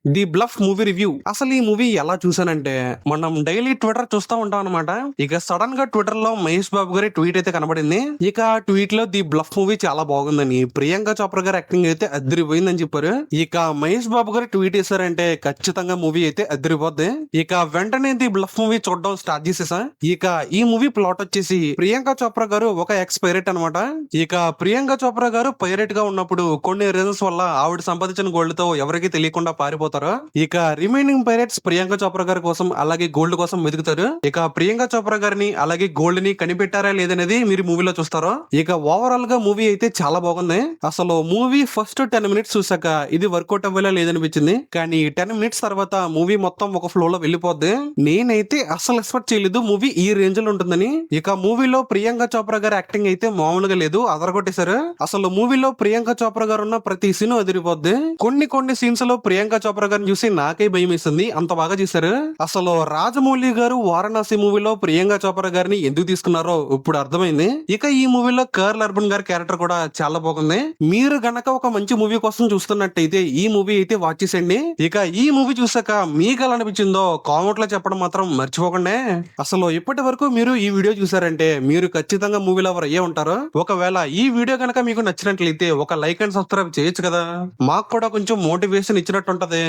The bluff movie review. అసలు ఈ movie ఎలా చూసానంటే, మనం డైలీ ట్విట్టర్ చూస్తా ఉంటాం అనమాట. ఇక సడన్ గా ట్విట్టర్ లో మహేష్ బాబు గారి ట్వీట్ అయితే కనబడింది. ఇక ఆ ట్వీట్ లో ది బ్లఫ్ మూవీ చాలా బాగుందని, ప్రియాంక చోప్రా గారి యాక్టింగ్ అయితే అదిరిపోయిందని చెప్పారు. ఇక మహేష్ బాబు గారు ట్వీట్ చేశారంటే ఖచ్చితంగా మూవీ అయితే అదిరిపోద్ది. ఇక వెంటనే ది బ్లఫ్ మూవీ చూడడం స్టార్ట్ చేసేసా. ఇక ఈ మూవీ ప్లాట్ వచ్చేసి, ప్రియాంక చోప్రా గారు ఒక ఎక్స్ పైరెట్ అనమాట. ఇక ప్రియాంక చోప్రా గారు పైరెట్ గా ఉన్నప్పుడు కొన్ని రీజన్స్ వల్ల ఆవిడ సంపాదించిన గోల్డ్ తో ఎవరికి తెలియకుండా పారిపోతారు. ఇక రిమైనింగ్ పైరెట్స్ ప్రియాంక చోప్రా గారి కోసం అలాగే గోల్డ్ కోసం వెతుకుతారు. ఇక ప్రియాంక చోప్రా గారిని అలాగే గోల్డ్ ని కనిపెట్టారా లేదనేది మీరు మూవీలో చూస్తారు. ఇక ఓవరాల్ గా మూవీ అయితే చాలా బాగుంది. అసలు మూవీ ఫస్ట్ 10 మినిట్స్ చూసాక ఇది వర్కౌట్ అవ్వేలా లేదనిపించింది. కానీ 10 మినిట్స్ తర్వాత మూవీ మొత్తం ఒక ఫ్లో లో వెళ్ళిపోద్ది. నేనైతే అసలు ఎక్స్పెక్ట్ చేయలేదు మూవీ ఈ రేంజ్ లో ఉంటుందని. ఇక మూవీలో ప్రియాంక చోప్రా గారి యాక్టింగ్ అయితే మామూలుగా లేదు, అదరగొట్టేశారు. అసలు మూవీలో ప్రియాంక చోప్రా గారు ఉన్న ప్రతి సీన్ అదిరిపోద్ది. కొన్ని సీన్స్ లో ప్రియాంక చోప్రా గారిని చూసి నాకే భయం వేసింది, అంత బాగా చేశారు. అసలు రాజమౌళి గారు వారణాసి మూవీలో ప్రియాంక చోప్రా గారిని ఎందుకు తీసుకున్నారో ఇప్పుడు అర్థమైంది. ఇక ఈ మూవీలో కర్ల్ అర్బన్ గారి క్యారెక్టర్ కూడా చాలా బాగుంది. మీరు గనక ఒక మంచి మూవీ కోసం చూస్తున్నట్టయితే ఈ మూవీ అయితే వాచ్ చేసేయండి. ఇక ఈ మూవీ చూసాక మీకు ఎలా అనిపించిందో కామెంట్ లో చెప్పడం మాత్రం మర్చిపోకండి. అసలు ఇప్పటి వరకు మీరు ఈ వీడియో చూసారంటే మీరు ఖచ్చితంగా మూవీ లవర్ అయ్యే ఉంటారు. ఒకవేళ ఈ వీడియో గనక మీకు నచ్చినట్లయితే ఒక లైక్ అండ్ సబ్స్క్రైబ్ చేయొచ్చు కదా, మాకు కూడా కొంచెం మోటివేషన్ ఇచ్చినట్టు ఉంటది.